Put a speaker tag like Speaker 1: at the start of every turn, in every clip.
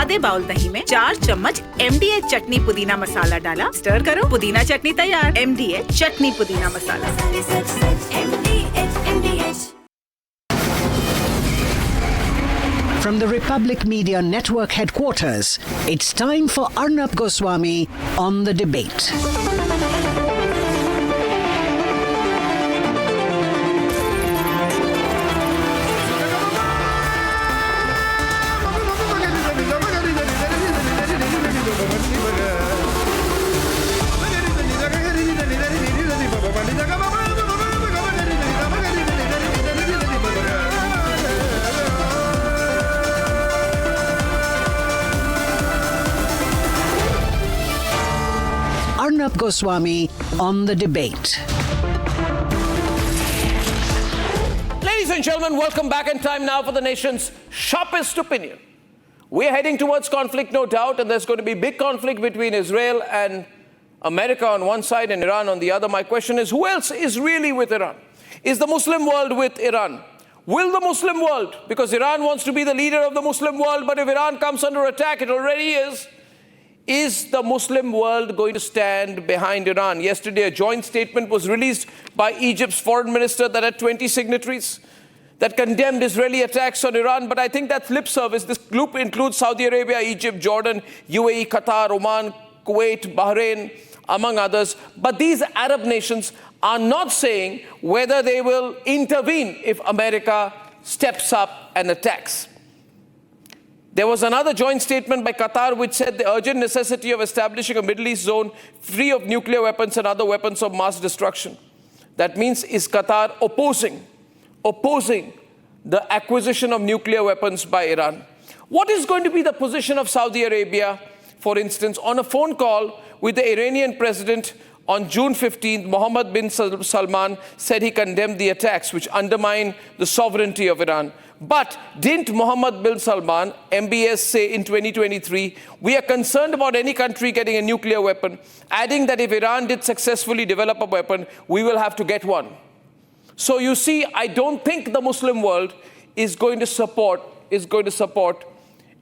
Speaker 1: आधे बाउल दही में 4 चम्मच MDH चटनी पुदीना मसाला डाला, स्टर करो, पुदीना चटनी तैयार। MDH चटनी पुदीना मसाला।
Speaker 2: From the Republic Media Network headquarters, it's time for Arnab Goswami on the debate. Arnab Goswami on the debate.
Speaker 3: Ladies and gentlemen, welcome back in time now for the nation's sharpest opinion. We're heading towards conflict, no doubt, and there's going to be big conflict between Israel and America on one side and Iran on the other. My question is, who else is really with Iran? Is the Muslim world with Iran? Will the Muslim world, because Iran wants to be the leader of the Muslim world, but if Iran comes under attack, it already is the Muslim world going to stand behind Iran? Yesterday, a joint statement was released by Egypt's foreign minister that had 20 signatories that condemned Israeli attacks on Iran. But I think that's lip service. This group includes Saudi Arabia, Egypt, Jordan, UAE, Qatar, Oman, Kuwait, Bahrain, among others. But these Arab nations are not saying whether they will intervene if America steps up and attacks. There was another joint statement by Qatar which said the urgent necessity of establishing a Middle East zone free of nuclear weapons and other weapons of mass destruction. That means, is Qatar opposing the acquisition of nuclear weapons by Iran? What is going to be the position of Saudi Arabia, for instance, on a phone call with the Iranian president on June 15th? Mohammed bin Salman said he condemned the attacks which undermine the sovereignty of Iran. But didn't Mohammed bin Salman, MBS, say in 2023, we are concerned about any country getting a nuclear weapon, adding that if Iran did successfully develop a weapon, we will have to get one. So you see, I don't think the Muslim world is going to support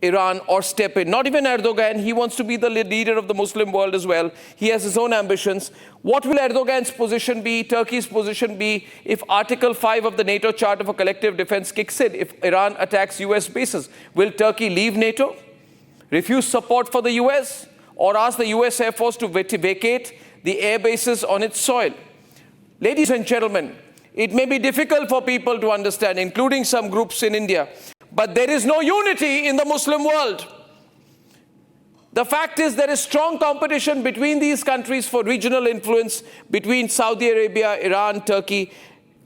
Speaker 3: Iran or step in. Not even Erdogan. He wants to be the leader of the Muslim world as well. He has his own ambitions. What will Erdogan's position be, Turkey's position be, if Article 5 of the NATO Charter for Collective Defense kicks in, if Iran attacks US bases? Will Turkey leave NATO, refuse support for the US, or ask the US Air Force to vacate the air bases on its soil? Ladies and gentlemen, it may be difficult for people to understand, including some groups in India, but there is no unity in the Muslim world. The fact is there is strong competition between these countries for regional influence, between Saudi Arabia, Iran, Turkey.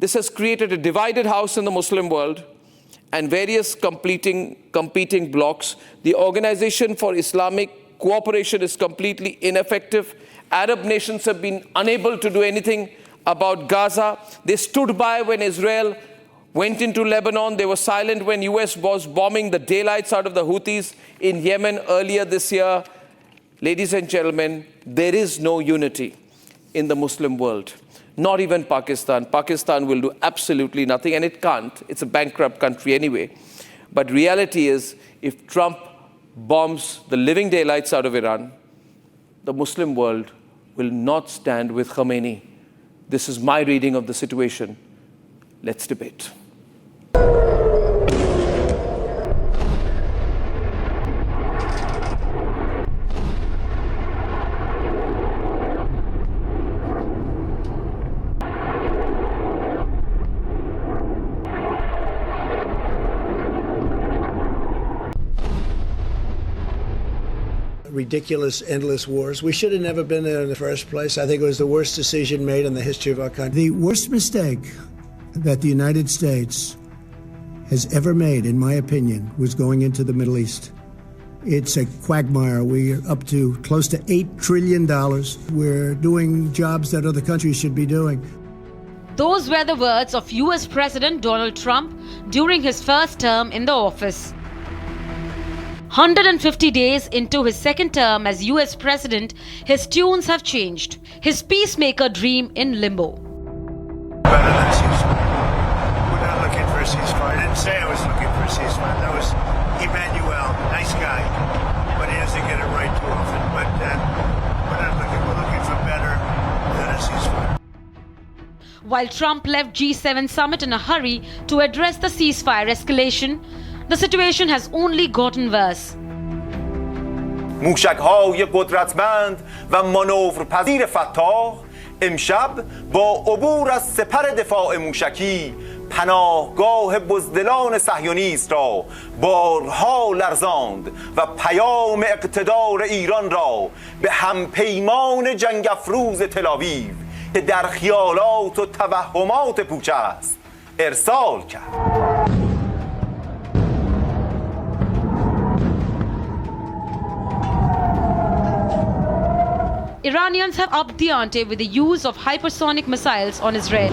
Speaker 3: This has created a divided house in the Muslim world and various competing blocs. The Organization for Islamic Cooperation is completely ineffective. Arab nations have been unable to do anything about Gaza. They stood by when Israel went into Lebanon. They were silent when US was bombing the daylights out of the Houthis in Yemen earlier this year. Ladies and gentlemen, there is no unity in the Muslim world. Not even Pakistan. Pakistan will do absolutely nothing, and it can't. It's a bankrupt country anyway. But reality is, if Trump bombs the living daylights out of Iran, the Muslim world will not stand with Khamenei. This is my reading of the situation. Let's debate.
Speaker 4: Ridiculous, endless wars. We should have never been there in the first place. I think it was the worst decision made in the history of our country. The worst mistake that the United States has ever made, in my opinion, was going into the Middle East. It's a quagmire. We're up to close to $8 trillion. We're doing jobs that other countries should be doing.
Speaker 5: Those were the words of US President Donald Trump during his first term in the office. 150 days into his second term as US President, his tunes have changed. His peacemaker dream in limbo.
Speaker 6: Better than ceasefire. We're not looking for a ceasefire. I didn't say I was looking for a ceasefire. That was Emmanuel, nice guy.
Speaker 5: While Trump left G7 summit in a hurry to address the ceasefire escalation, the situation has only gotten worse.
Speaker 7: موشک‌های قدرتمند و مانورپذیر فتاح امشب با عبور از سپر دفاع موشکی پناهگاه بزدلان صهیونیست را بارها لرزاند و پیام اقتدار ایران را به همپیمان جنگ افروز تل‌آویو که در خیالات و توهمات پوچ است ارسال کرد.
Speaker 5: Iranians have upped the ante with the use of hypersonic missiles on Israel.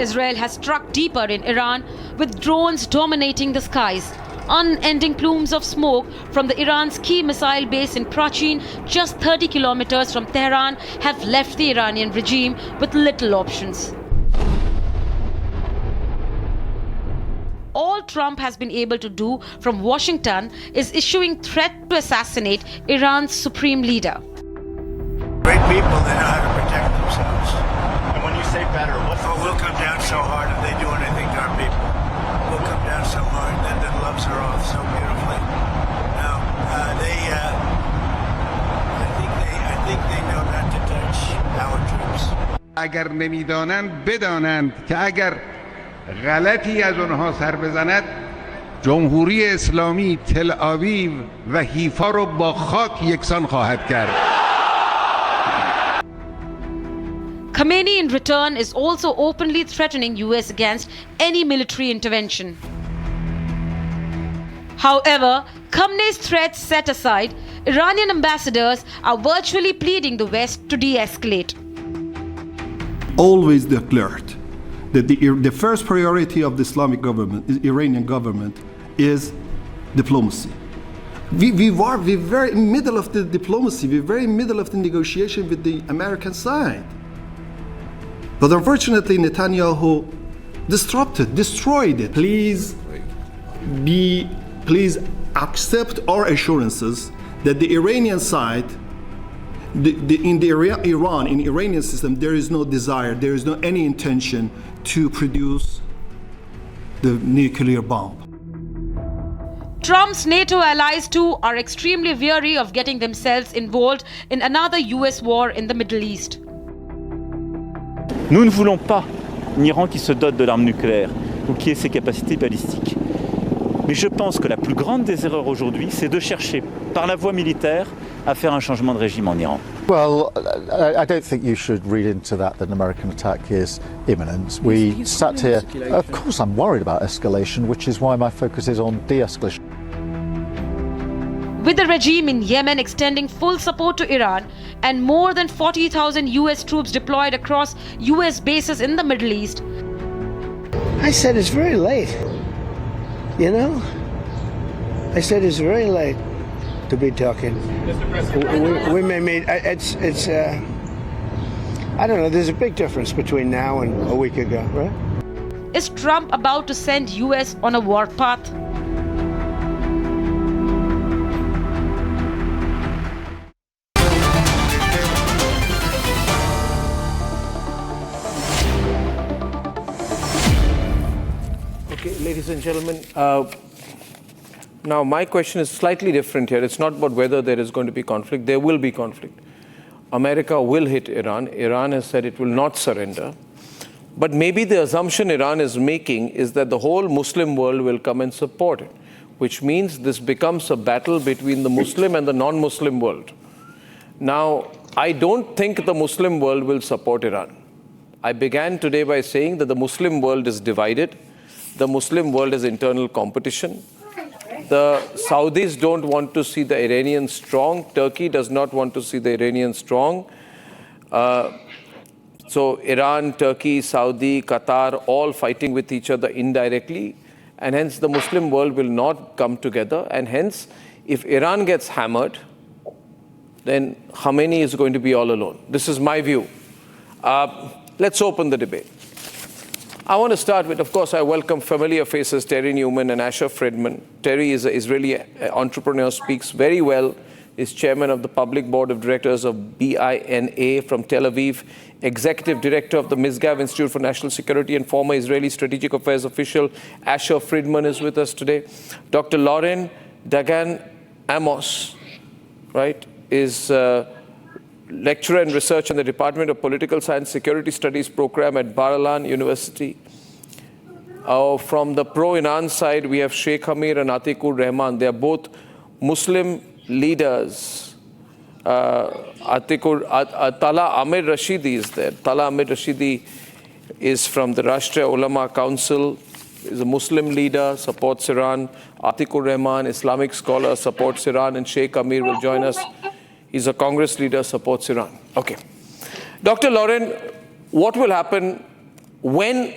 Speaker 5: Israel has struck deeper in Iran, with drones dominating the skies. Unending plumes of smoke from the Iran's key missile base in Prachin, just 30 kilometers from Tehran, have left the Iranian regime with little options. All Trump has been able to do from Washington is issuing threat to assassinate Iran's supreme leader.
Speaker 6: Great people, they know how to protect themselves.
Speaker 8: And when you say better, what's
Speaker 6: We'll come down so hard if they do anything to our people. We'll come down so hard, then the gloves are off so beautifully. Now, I think they know not to touch our troops.
Speaker 9: اگر نمیدانند بدانند که اگر غلطی از اونها سر بزند جمهوری اسلامی تل آویو و حیفا رو با خاک یکسان خواهد کرد.
Speaker 5: Khamenei in return is also openly threatening US against any military intervention. However, Khamenei's threats set aside, Iranian ambassadors are virtually pleading the West to de-escalate.
Speaker 10: Always declared that the first priority of the Islamic government, the Iranian government, is diplomacy. We're very in middle of the diplomacy, we're very in middle of the negotiation with the American side. But unfortunately, Netanyahu destroyed it. Please accept our assurances that the Iranian side, in the Iranian system, there is no desire, there is no any intention to produce the nuclear bomb.
Speaker 5: Trump's NATO allies too are extremely weary of getting themselves involved in another US war in the Middle East.
Speaker 8: Nous ne voulons pas un Iran qui se dote de l'arme nucléaire ou qui ait ses capacités balistiques. Mais je pense que la plus grande des erreurs aujourd'hui, c'est de chercher par la voie militaire à faire un changement de régime en Iran.
Speaker 11: Well, I don't think you should read into that an American attack is imminent. We sat here, of course I'm worried about escalation, which is why my focus is on de-escalation.
Speaker 5: With the regime in Yemen extending full support to Iran and more than 40,000 US troops deployed across US bases in the Middle East.
Speaker 4: I said it's very late. You know? I said it's very late to be talking. We may meet. It's I don't know. There's a big difference between now and a week ago, right?
Speaker 5: Is Trump about to send US on a war path?
Speaker 3: Okay, ladies and gentlemen, now my question is slightly different here. It's not about whether there is going to be conflict. There will be conflict. America will hit Iran. Iran has said it will not surrender. But maybe the assumption Iran is making is that the whole Muslim world will come and support it, which means this becomes a battle between the Muslim and the non-Muslim world. Now, I don't think the Muslim world will support Iran. I began today by saying that the Muslim world is divided. The Muslim world is internal competition. The Saudis don't want to see the Iranians strong. Turkey does not want to see the Iranians strong. So Iran, Turkey, Saudi, Qatar, all fighting with each other indirectly. And hence the Muslim world will not come together. And hence, if Iran gets hammered, then Khamenei is going to be all alone. This is my view. Let's open the debate. I want to start with, of course, I welcome familiar faces, Terry Newman and Asher Friedman. Terry is an Israeli entrepreneur, speaks very well, is chairman of the public board of directors of BINA from Tel Aviv, executive director of the Misgav Institute for National Security, and former Israeli strategic affairs official. Asher Friedman is with us today. Dr. Lauren Dagan Amos, right, is lecturer and researcher in the Department of Political Science Security Studies program at Bar-Ilan University. From the pro-Iran side, we have Sheikh Hamir and Atikur Rahman. They are both Muslim leaders. Tala Amir Rashidi is there. Tala Amir Rashidi is from the Rashtriya Ulama Council, is a Muslim leader, supports Iran. Atikur Rahman, Islamic scholar, supports Iran. And Sheikh Amir will join us. He's a Congress leader, supports Iran. Okay. Dr. Lauren, what will happen when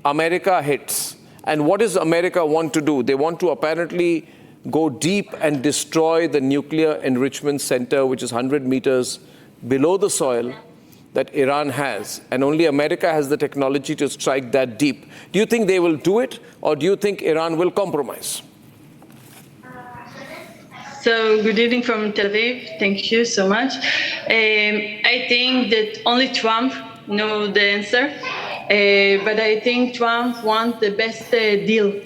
Speaker 3: America hits? And what does America want to do? They want to apparently go deep and destroy the nuclear enrichment center, which is 100 meters below the soil that Iran has. And only America has the technology to strike that deep. Do you think they will do it? Or do you think Iran will compromise?
Speaker 12: So, good evening from Tel Aviv. Thank you so much. I think that only Trump knows the answer, but I think Trump wants the best deal.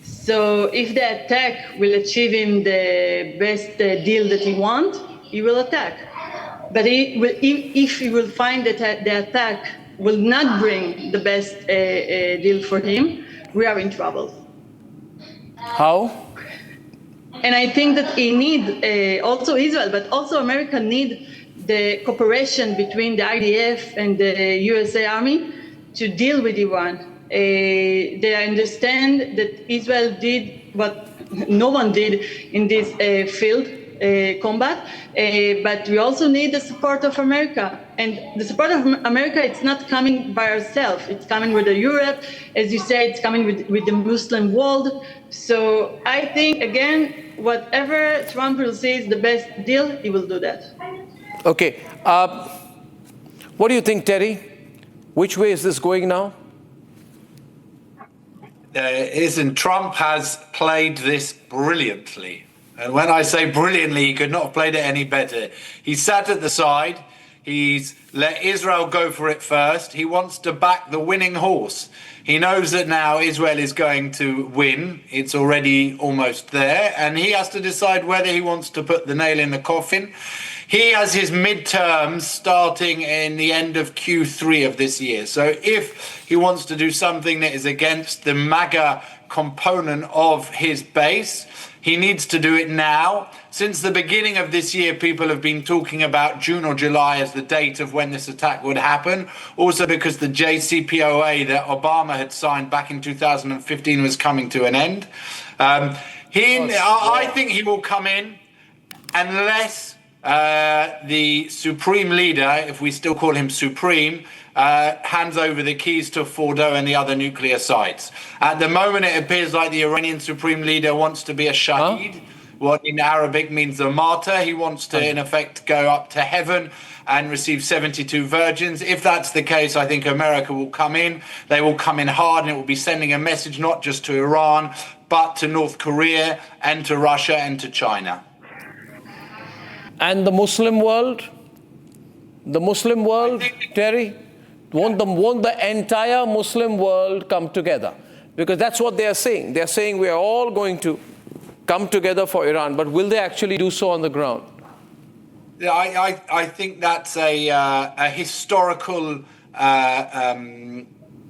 Speaker 12: So, if the attack will achieve him the best deal that he wants, he will attack. But if he will find that the attack will not bring the best deal for him, we are in trouble.
Speaker 3: How?
Speaker 12: And I think that he needs also Israel, but also America need the cooperation between the IDF and the USA Army to deal with Iran. They understand that Israel did what no one did in this field combat, but we also need the support of America. And the support of America, it's not coming by ourselves. It's coming with Europe. As you say, it's coming with the Muslim world. So I think, again, whatever Trump will say is the best deal, he will do that.
Speaker 3: Okay. What do you think, Terry? Which way is this going now?
Speaker 13: Listen, Trump has played this brilliantly. And when I say brilliantly, he could not have played it any better. He sat at the side. He's let Israel go for it first. He wants to back the winning horse. He knows that now Israel is going to win. It's already almost there. And he has to decide whether he wants to put the nail in the coffin. He has his midterms starting in the end of Q3 of this year. So if he wants to do something that is against the MAGA component of his base, he needs to do it now. Since the beginning of this year, people have been talking about June or July as the date of when this attack would happen. Also because the JCPOA that Obama had signed back in 2015 was coming to an end. I think he will come in unless the Supreme Leader, if we still call him Supreme, hands over the keys to Fordo and the other nuclear sites. At the moment, it appears like the Iranian Supreme Leader wants to be a shaheed, what in Arabic means a martyr. He wants to, in effect, go up to heaven and receive 72 virgins. If that's the case, I think America will come in. They will come in hard, and it will be sending a message not just to Iran, but to North Korea and to Russia and to China.
Speaker 3: And the Muslim world? The Muslim world, Terry? Won't the entire Muslim world come together? Because that's what they are saying. They are saying we are all going to come together for Iran, but will they actually do so on the ground?
Speaker 13: Yeah, I think that's a historical.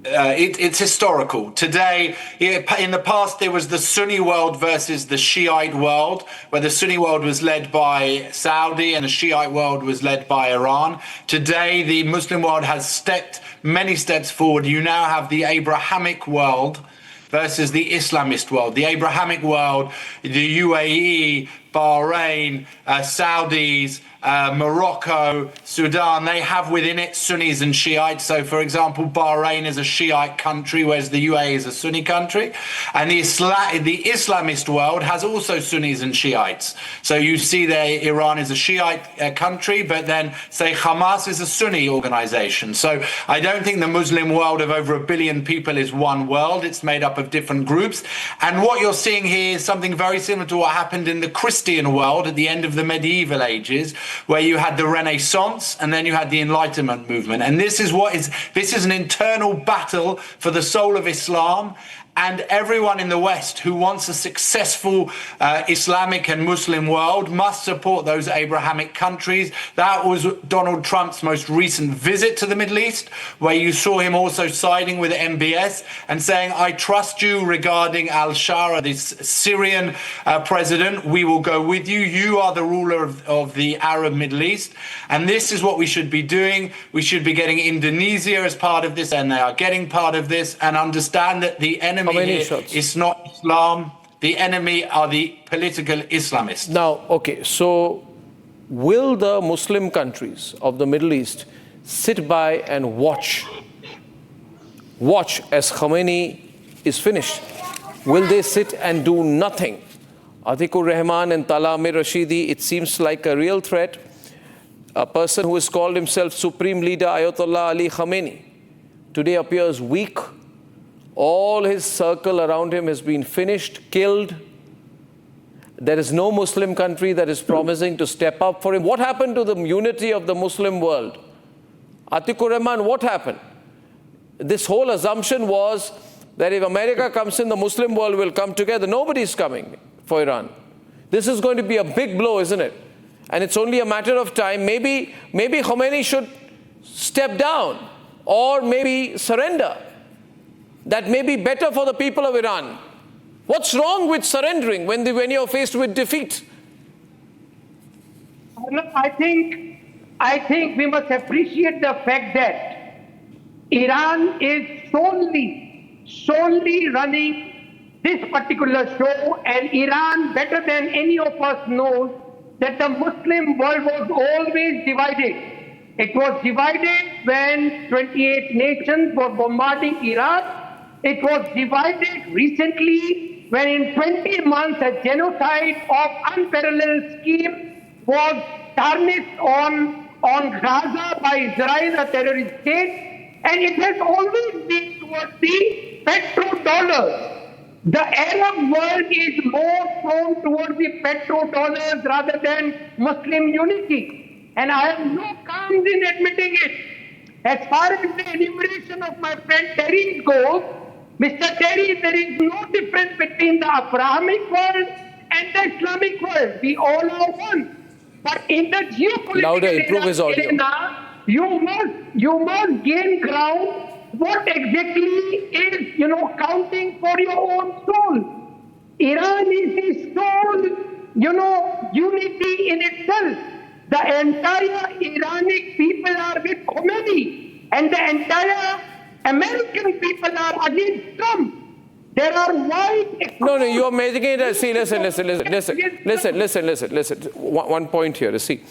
Speaker 13: It's historical. Today, in the past, there was the Sunni world versus the Shiite world, where the Sunni world was led by Saudi and the Shiite world was led by Iran. Today, the Muslim world has stepped many steps forward. You now have the Abrahamic world versus the Islamist world. The Abrahamic world, the UAE, Bahrain, Saudis, Morocco, Sudan, they have within it Sunnis and Shiites. So, for example, Bahrain is a Shiite country, whereas the UAE is a Sunni country. And the Islamist world has also Sunnis and Shiites. So you see there Iran is a Shiite country, but then, say, Hamas is a Sunni organization. So I don't think the Muslim world of over 1 billion people is one world. It's made up of different groups. And what you're seeing here is something very similar to what happened in the Christian world at the end of the medieval ages, where you had the Renaissance and then you had the Enlightenment movement. And this is an internal battle for the soul of Islam. And everyone in the West who wants a successful Islamic and Muslim world must support those Abrahamic countries. That was Donald Trump's most recent visit to the Middle East, where you saw him also siding with MBS and saying, I trust you regarding al-Shara, this Syrian president. We will go with you. You are the ruler of the Arab Middle East. And this is what we should be doing. We should be getting Indonesia as part of this, and they are getting part of this, and understand that the enemy it's not Islam. The enemy are the political Islamists.
Speaker 3: Now, okay, so will the Muslim countries of the Middle East sit by and watch as Khamenei is finished? Will they sit and do nothing? Atikur Rahman and Talal Rashidi, it seems like a real threat. A person who has called himself Supreme Leader Ayatollah Ali Khamenei today appears weak. All his circle around him has been finished, killed. There is no Muslim country that is promising to step up for him. What happened to the unity of the Muslim world? Atikur Rahman, what happened? This whole assumption was that if America comes in, the Muslim world will come together. Nobody's coming for Iran. This is going to be a big blow, isn't it? And it's only a matter of time. Maybe Khamenei should step down or maybe surrender. That may be better for the people of Iran. What's wrong with surrendering when you're faced with defeat?
Speaker 14: I think we must appreciate the fact that Iran is solely running this particular show, and Iran, better than any of us, knows that the Muslim world was always divided. It was divided when 28 nations were bombarding Iraq. It was divided recently when in 20 months a genocide of unparalleled scheme was tarnished on Gaza by Israel, a terrorist state, and it has always been towards the petrodollars. The Arab world is more prone towards the petrodollars rather than Muslim unity, and I have no qualms in admitting it. As far as the enumeration of my friend Terry goes, Mr. Terry, there is no difference between the Abrahamic world and the Islamic world. We all are one. But in the geopolitical arena, you must gain ground. What exactly is, counting for your own soul? Iran is the sole, unity in itself. The entire Iranic people are with Khomeini, and the entire American people are against Trump. There are wide...
Speaker 3: No, you're making it... See, listen. One point here. See,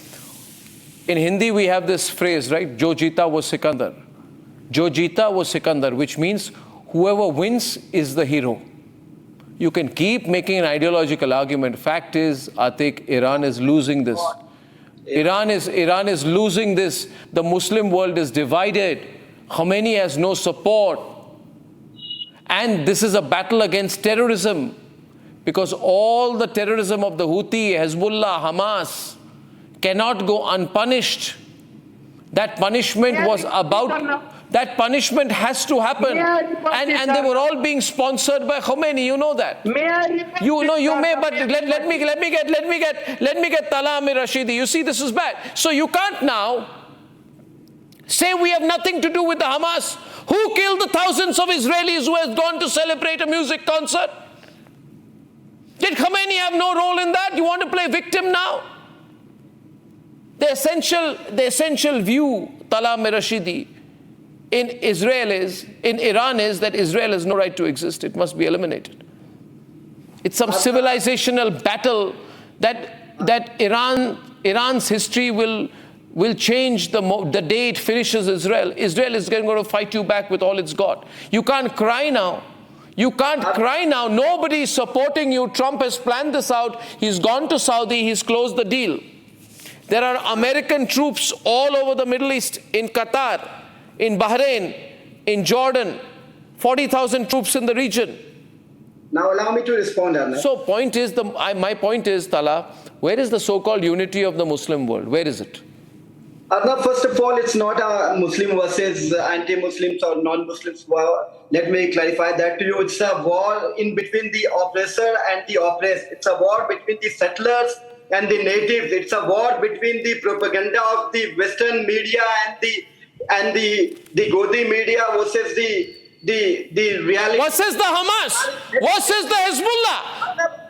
Speaker 3: in Hindi we have this phrase, right? Jo jeeta wo Sikandar. Jo jeeta wo Sikandar, which means whoever wins is the hero. You can keep making an ideological argument. Fact is, Atik, Iran is losing this. Iran is losing this. The Muslim world is divided. Khamenei has no support. And this is a battle against terrorism, because all the terrorism of the Houthi, Hezbollah, Hamas cannot go unpunished. That punishment that punishment has to happen. And they were all being sponsored by Khomeini, you know that. You may, but let me get Talal Rashidi. You see, this is bad. So you can't now say we have nothing to do with the Hamas. Who killed the thousands of Israelis who has gone to celebrate a music concert? Did Khamenei have no role in that? You want to play victim now? The essential view, Talal Rashidi, in Iran is that Israel has no right to exist. It must be eliminated. It's some civilizational battle that Iran Iran's history will change the day it finishes Israel. Israel is going to fight you back with all it's got. You can't cry now. You can't cry now. Nobody is supporting you. Trump has planned this out. He's gone to Saudi. He's closed the deal. There are American troops all over the Middle East, in Qatar, in Bahrain, in Jordan, 40,000 troops in the region.
Speaker 15: Now allow me to respond, Arnab.
Speaker 3: So my point is, Tala, where is the so-called unity of the Muslim world? Where is it?
Speaker 15: Arnab, first of all, it's not a Muslim versus anti-Muslims or non-Muslims war. Let me clarify that to you. It's a war in between the oppressor and the oppressed. It's a war between the settlers and the natives. It's a war between the propaganda of the Western media and the Godi media versus the reality.
Speaker 3: Versus the Hamas. Versus the Hezbollah.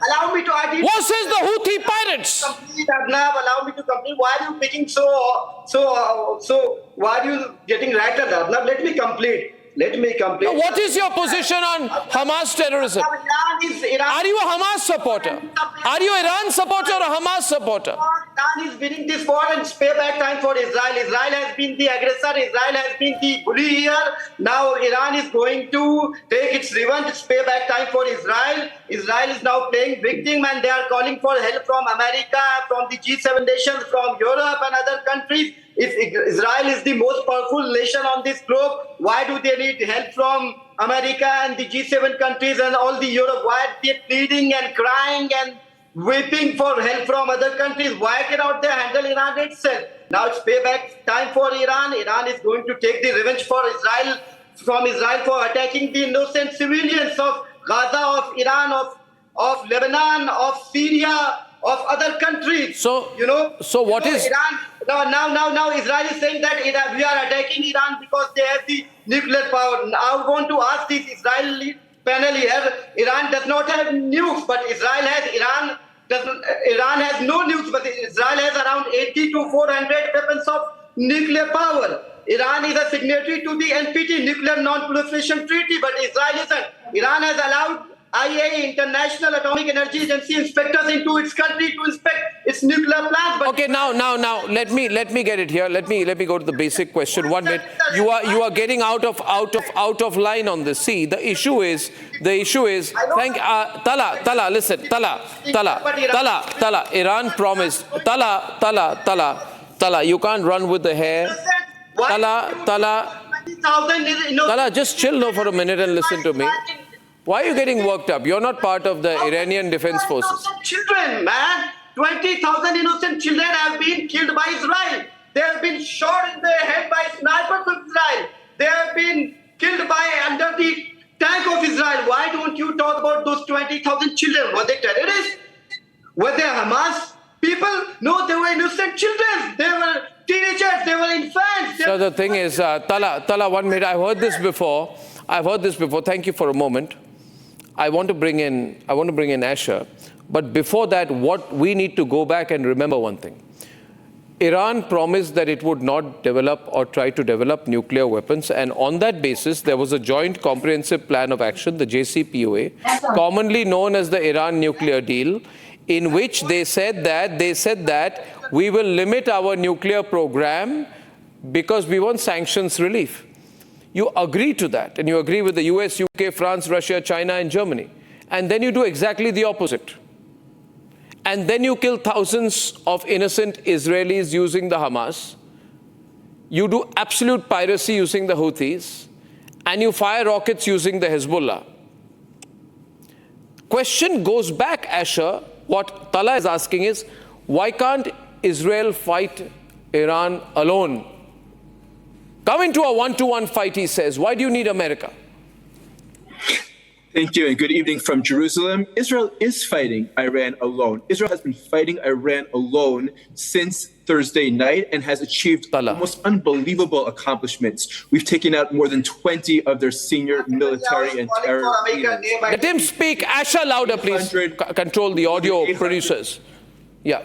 Speaker 15: Allow me to argue.
Speaker 3: Versus the Houthi pirates.
Speaker 15: Allow me to complete. Why are you picking so? Why are you getting rattled? Arnab, let me complete.
Speaker 3: What is your position on Hamas terrorism? Are you a Hamas supporter? Are you an Iran supporter or a Hamas supporter?
Speaker 15: Iran is winning this war and it's payback time for Israel. Israel has been the aggressor. Israel has been the bully here. Now Iran is going to take its revenge. It's payback time for Israel. Israel is now playing victim and they are calling for help from America, from the G7 nations, from Europe and other countries. If Israel is the most powerful nation on this globe, why do they need help from America and the G7 countries and all the Europe? Why are they pleading and crying and weeping for help from other countries? Why cannot they handle Iran itself? Now it's payback time for Iran. Iran is going to take the revenge from Israel for attacking the innocent civilians of Gaza, of Iran, of Lebanon, of Syria, of other countries.
Speaker 3: So what is
Speaker 15: Iran? Now Israel is saying that we are attacking Iran because they have the nuclear power. Now I want to ask this Israeli panel here. Iran does not have nukes, but Iran has no nukes, but Israel has around 80 to 400 weapons of nuclear power. Iran is a signatory to the NPT, Nuclear Non-Proliferation Treaty, but Israel isn't. Iran has allowed IAEA, International Atomic Energy Agency, inspectors into its country to inspect its nuclear plants. But
Speaker 3: okay, now, let me get it here. Let me go to the basic question. 1 minute. You are getting out of line on this. See, the issue is. Tala, listen. Tala. Iran promised. Tala. You can't run with the hair. Tala, just chill for a minute and listen to me. Why are you getting worked up? You're not part of the Iranian Defense Forces.
Speaker 15: Children, man. 20,000 innocent children have been killed by Israel. They have been shot in the head by snipers of Israel. They have been killed under the tank of Israel. Why don't you talk about those 20,000 children? Were they terrorists? Were they Hamas people? No, they were innocent children. They were teenagers. They were infants.
Speaker 3: So the thing is, Tala, 1 minute. I've heard this before. Thank you for a moment. I want to bring in Asher. But before that, what we need to go back and remember one thing. Iran promised that it would not develop or try to develop nuclear weapons. And on that basis, there was a joint comprehensive plan of action, the JCPOA, commonly known as the Iran nuclear deal, in which they said that we will limit our nuclear program because we want sanctions relief. You agree to that, and you agree with the US, UK, France, Russia, China, and Germany. And then you do exactly the opposite. And then you kill thousands of innocent Israelis using the Hamas. You do absolute piracy using the Houthis. And you fire rockets using the Hezbollah. Question goes back, Asher. What Tala is asking is, why can't Israel fight Iran alone? Come into a one-to-one fight, he says. Why do you need America?
Speaker 16: Thank you, and good evening from Jerusalem. Israel is fighting Iran alone. Israel has been fighting Iran alone since Thursday night and has achieved almost unbelievable accomplishments. We've taken out more than 20 of their senior military and terror leaders.
Speaker 3: Let him speak. Asha, louder, please. Control the audio producers. Yeah.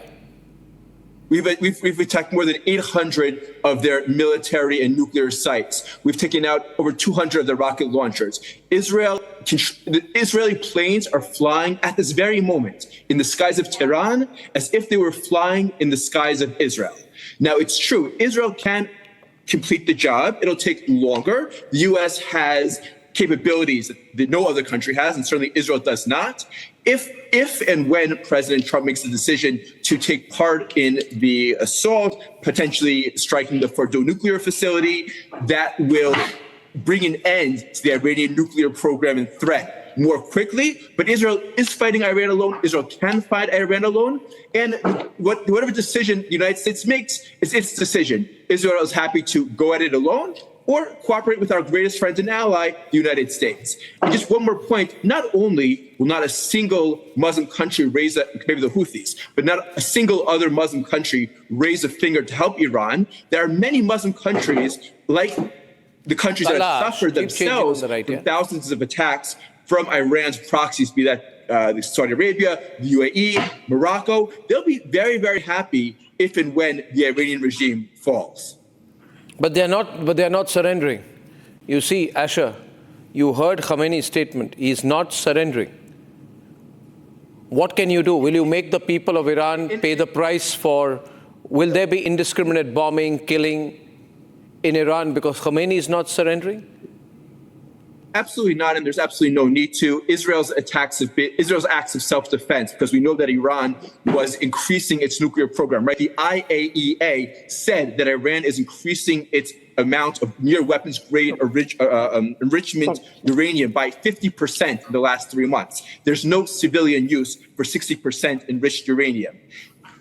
Speaker 16: We've attacked more than 800 of their military and nuclear sites. We've taken out over 200 of their rocket launchers. Israel the Israeli planes are flying at this very moment in the skies of Tehran as if they were flying in the skies of Israel. Now, it's true, Israel can complete the job. It'll take longer. The U.S. has capabilities that no other country has, and certainly Israel does not. If and when President Trump makes the decision to take part in the assault, potentially striking the Fordo nuclear facility, that will bring an end to the Iranian nuclear program and threat more quickly. But Israel is fighting Iran alone. Israel can fight Iran alone. And whatever decision the United States makes is its decision. Israel is happy to go at it alone or cooperate with our greatest friend and ally, the United States. And just one more point, not only will not a single Muslim country raise maybe the Houthis, but not a single other Muslim country raise a finger to help Iran. There are many Muslim countries, like the countries that have suffered themselves from thousands of attacks from Iran's proxies, be that Saudi Arabia, the UAE, Morocco. They'll be very, very happy if and when the Iranian regime falls.
Speaker 3: But they're not surrendering. You see, Asher, you heard Khamenei's statement. He's not surrendering. What can you do? Will you make the people of Iran pay the price for, will there be indiscriminate bombing, killing in Iran because Khamenei is not surrendering?
Speaker 16: Absolutely not, and there's absolutely no need to. Israel's acts of self-defense, because we know that Iran was increasing its nuclear program, right? The IAEA said that Iran is increasing its amount of near weapons-grade enrichment uranium by 50% in the last 3 months. There's no civilian use for 60% enriched uranium.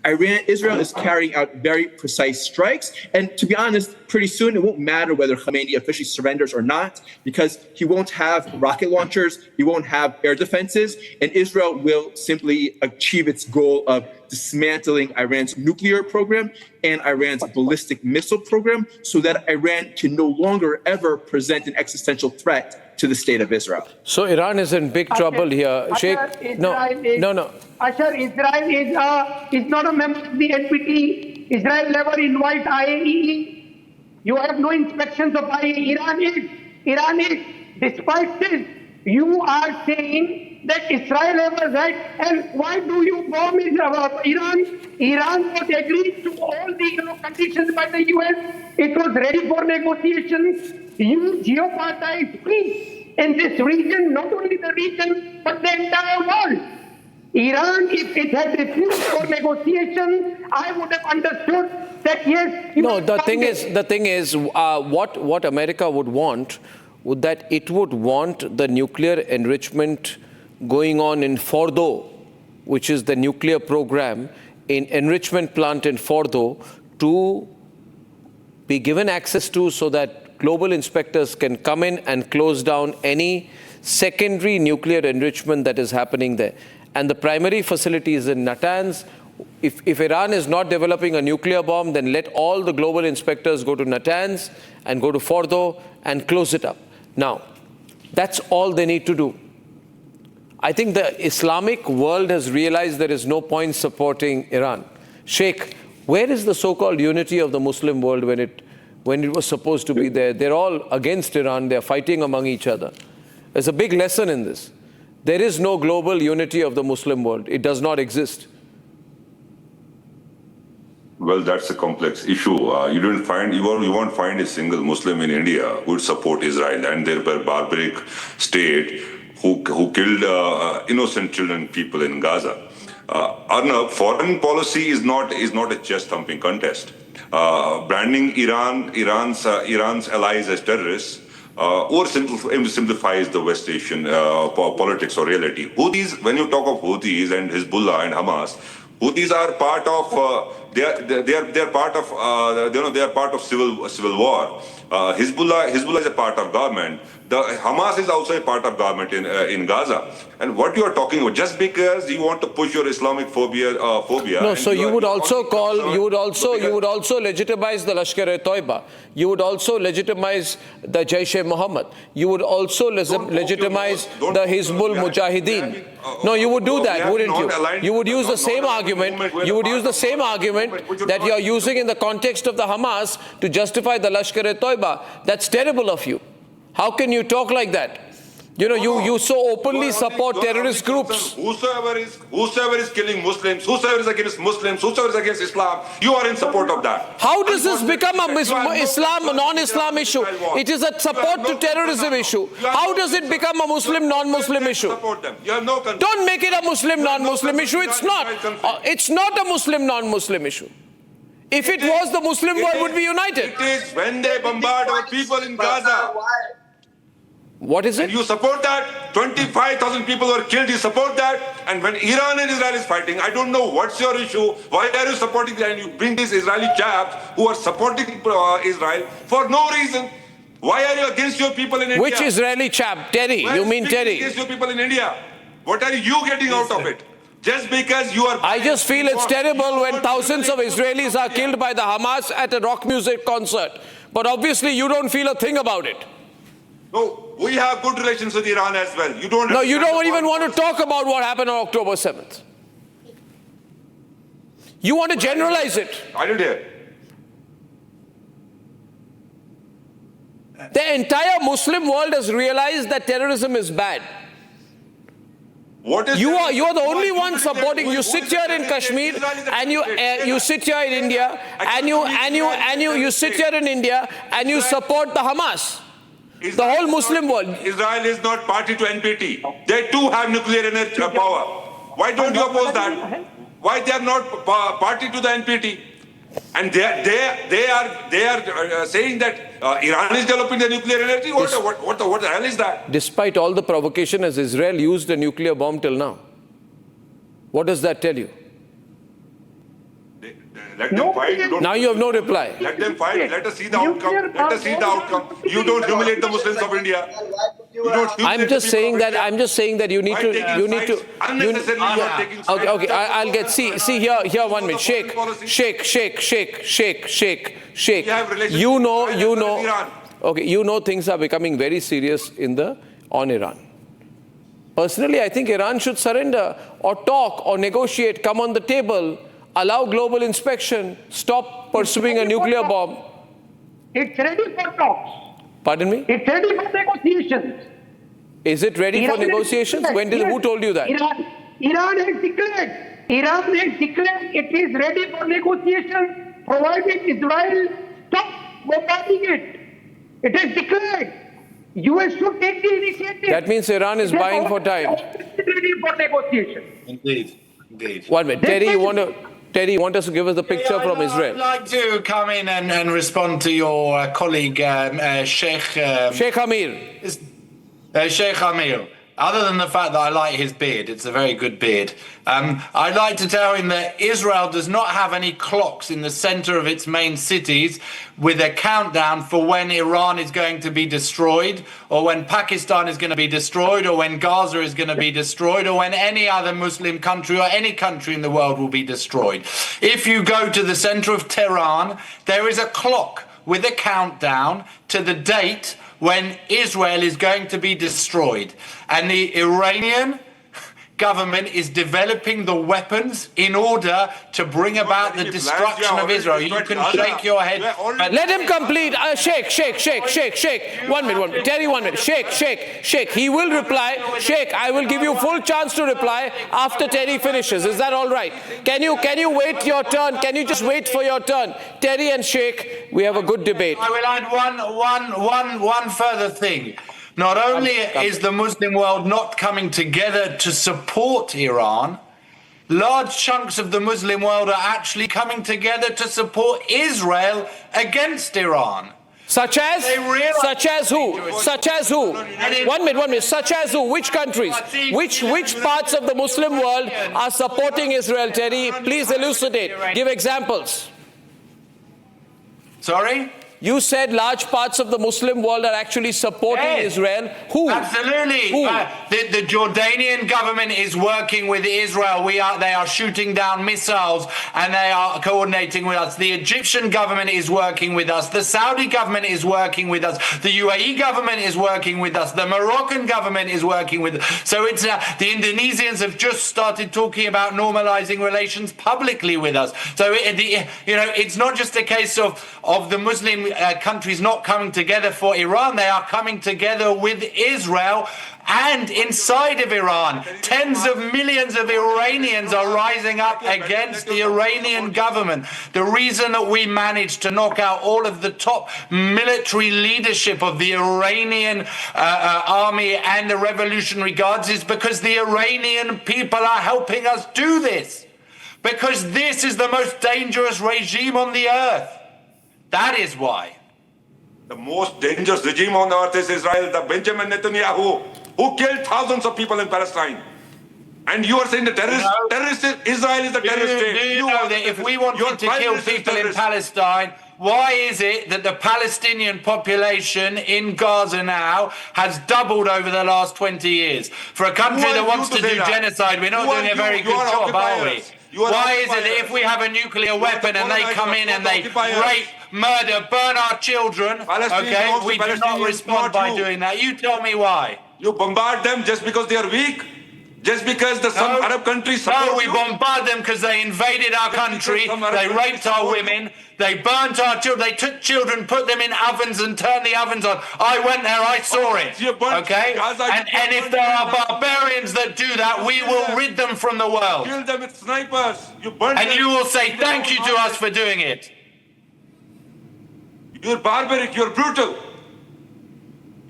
Speaker 16: Israel is carrying out very precise strikes. And to be honest, pretty soon it won't matter whether Khamenei officially surrenders or not, because he won't have rocket launchers, he won't have air defenses, and Israel will simply achieve its goal of dismantling Iran's nuclear program and Iran's ballistic missile program so that Iran can no longer ever present an existential threat to the state of Israel.
Speaker 3: So Iran is in big trouble here. Sheikh, no.
Speaker 14: Asher, Israel is not a member of the NPT. Israel never invite IAEA. You have no inspections of IAEA. Iran is. Despite this, you are saying that Israel has a right. And why do you bomb Iran? Iran was agreed to all the conditions by the US. It was ready for negotiations. You jeopardize peace in this region, not only the region, but the entire world. Iran, if it had refused for negotiation, I would have understood that yes.
Speaker 3: No, the thing is, what America would want, would that it would want the nuclear enrichment going on in Fordo, which is the nuclear program, in enrichment plant in Fordo, to be given access to so that global inspectors can come in and close down any secondary nuclear enrichment that is happening there. And the primary facility is in Natanz. If Iran is not developing a nuclear bomb, then let all the global inspectors go to Natanz and go to Fordo and close it up. Now, that's all they need to do. I think the Islamic world has realized there is no point supporting Iran. Sheikh, where is the so-called unity of the Muslim world when it was supposed to be there? They're all against Iran. They're fighting among each other. There's a big lesson in this. There is no global unity of the Muslim world. It does not exist.
Speaker 17: Well, that's a complex issue. You won't find a single Muslim in India who would support Israel and their barbaric state who killed innocent children, people in Gaza. Arnab, foreign policy is not a chest-thumping contest. Branding Iran's allies as terrorists or simplifies the West Asian politics or reality. Houthis, when you talk of Houthis and Hezbollah and Hamas, Houthis are part of they are part of civil war. Hezbollah is a part of government. The Hamas is also a part of government in Gaza. And what you are talking about, just because you want to push your Islamophobia.
Speaker 3: No, so you would also legitimize the Lashkar-e-Toiba. You would also legitimize the Jaish-e-Mohammed. You would also legitimize the Hizbul Mujahideen. No, you would do that, wouldn't you? You would use the same argument. You would use the same argument that you are using in the context of the Hamas to justify the Lashkar-e-Toiba. That's terrible of you. How can you talk like that? You know, you so openly support terrorist groups.
Speaker 17: Whosoever is killing Muslims, whosoever is against Muslims, whosoever is against Islam, you are in support of that.
Speaker 3: How does this become a non-Islam issue? It is a support to terrorism issue. How does it become a Muslim non-Muslim issue? Don't make it a Muslim non-Muslim issue. It's not. It's not a Muslim non-Muslim issue. If it was, the Muslim world would be united.
Speaker 17: It is when they bombard our people in Gaza.
Speaker 3: What is it?
Speaker 17: And you support that? 25,000 people were killed, you support that? And when Iran and Israel is fighting, I don't know what's your issue. Why are you supporting that? And you bring these Israeli chaps who are supporting Israel for no reason. Why are you against your people in India?
Speaker 3: Which Israeli chap? Terry. You mean Terry?
Speaker 17: Against your people in India. What are you getting out of it? Just because you are...
Speaker 3: I just feel it's terrible when thousands of Israelis are killed by the Hamas at a rock music concert. But obviously you don't feel a thing about it.
Speaker 17: No, we have good relations with Iran as well. You don't.
Speaker 3: No, you don't even want to talk about what happened on October 7th. You want to generalize it.
Speaker 17: I didn't hear.
Speaker 3: The entire Muslim world has realized that terrorism is bad.
Speaker 17: What is
Speaker 3: you are the only one supporting. You sit here in Kashmir and you sit here in India and you sit here in India and you support the Hamas. The whole Muslim world.
Speaker 17: Israel is not party to NPT. They too have nuclear energy power. Why don't you oppose that? Why they are not party to the NPT? And they are saying that Iran is developing the nuclear energy. What the hell is that?
Speaker 3: Despite all the provocation, has Israel used a nuclear bomb till now? What does that tell you?
Speaker 17: Let them fight.
Speaker 3: Now you have no reply.
Speaker 17: Let them fight. Let us see the outcome. Let us see the outcome. You don't humiliate the Muslims of India.
Speaker 3: I'm just saying that you need to. Okay. I'll get. See here. 1 minute. Shake. You know. Okay. You know things are becoming very serious on Iran. Personally, I think Iran should surrender or talk or negotiate. Come on the table. Allow global inspection, stop pursuing a nuclear bomb.
Speaker 14: It's ready for talks.
Speaker 3: Pardon me?
Speaker 14: It's ready for negotiations.
Speaker 3: Is it ready for negotiations? Who told you that?
Speaker 14: Iran has declared it is ready for negotiations, provided Israel stops bombarding it. It is declared. US should take the initiative.
Speaker 3: That means Iran is buying for time.
Speaker 14: Ready for negotiation.
Speaker 13: Indeed.
Speaker 3: 1 minute. Terry, you want us to give us the picture from Israel?
Speaker 13: I'd like to come in and respond to your colleague, Sheikh
Speaker 3: Amir.
Speaker 13: Sheikh Amir. Other than the fact that I like his beard, it's a very good beard. I'd like to tell him that Israel does not have any clocks in the center of its main cities with a countdown for when Iran is going to be destroyed, or when Pakistan is going to be destroyed, or when Gaza is going to be destroyed, or when any other Muslim country or any country in the world will be destroyed. If you go to the center of Tehran, there is a clock with a countdown to the date when Israel is going to be destroyed. And the Iranian government is developing the weapons in order to bring about the destruction of Israel. You can shake your head.
Speaker 3: Let him complete. Shake. 1 minute. Terry, 1 minute. Shake. He will reply. Shake, I will give you full chance to reply after Terry finishes. Is that all right? Can you wait your turn? Can you just wait for your turn? Terry and Shake, we have a good debate.
Speaker 13: I will add one further thing. Not only is the Muslim world not coming together to support Iran, large chunks of the Muslim world are actually coming together to support Israel against Iran.
Speaker 3: Such as who? 1 minute. Such as who? Which countries? Which parts of the Muslim world are supporting Israel, Terry? Please elucidate. Give examples.
Speaker 13: Sorry?
Speaker 3: You said large parts of the Muslim world are actually supporting Israel. Who?
Speaker 13: Absolutely.
Speaker 3: Who?
Speaker 13: The Jordanian government is working with Israel. They are shooting down missiles and they are coordinating with us. The Egyptian government is working with us. The Saudi government is working with us. The UAE government is working with us. The Moroccan government is working with us. So it's the Indonesians have just started talking about normalizing relations publicly with us. So it's not just a case of the Muslim countries not coming together for Iran. They are coming together with Israel. And inside of Iran, tens of millions of Iranians are rising up against the Iranian government. The reason that we managed to knock out all of the top military leadership of the Iranian army and the Revolutionary Guards is because the Iranian people are helping us do this. Because this is the most dangerous regime on the earth. That is why.
Speaker 17: The most dangerous regime on earth is Israel, the Benjamin Netanyahu, who killed thousands of people in Palestine. And you are saying the terrorist Israel is the terrorist state.
Speaker 13: Do you know that if we wanted to kill people in Palestine, why is it that the Palestinian population in Gaza now has doubled over the last 20 years? For a country that wants to do genocide, we're not doing a very good job, are we? Why is it that if we have a nuclear weapon and they come in and they rape, murder, burn our children, okay, we do not respond by doing that? You tell me why.
Speaker 17: You bombard them just because they are weak? Just because some Arab countries support
Speaker 13: No, we bombard them because they invaded our country, they raped our women, they burnt our children, they took children, put them in ovens and turned the ovens on. I went there, I saw it, okay? And if there are barbarians that do that, we will rid them from the world.
Speaker 17: Kill them with snipers.
Speaker 13: And you will say thank you to us for doing it.
Speaker 17: You're barbaric, you're brutal.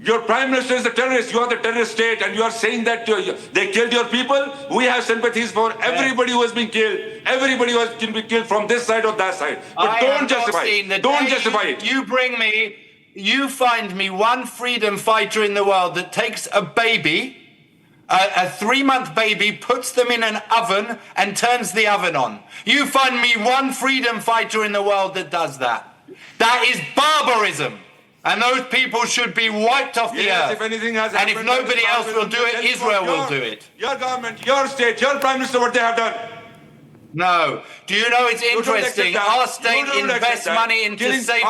Speaker 17: Your prime minister is a terrorist. You are the terrorist state, and you are saying that they killed your people. We have sympathies for everybody who has been killed. Everybody who has been killed from this side or that side. But don't justify it. Don't justify it.
Speaker 13: You find me one freedom fighter in the world that takes a baby, a 3-month baby, puts them in an oven and turns the oven on. You find me one freedom fighter in the world that does that. That is barbarism. And those people should be wiped off the earth.
Speaker 17: If anything has
Speaker 13: and if nobody else will do it, Israel will do it.
Speaker 17: Your government, your state, your prime minister, what they have done.
Speaker 13: No. Do you know it's interesting? Our state invests money into safe.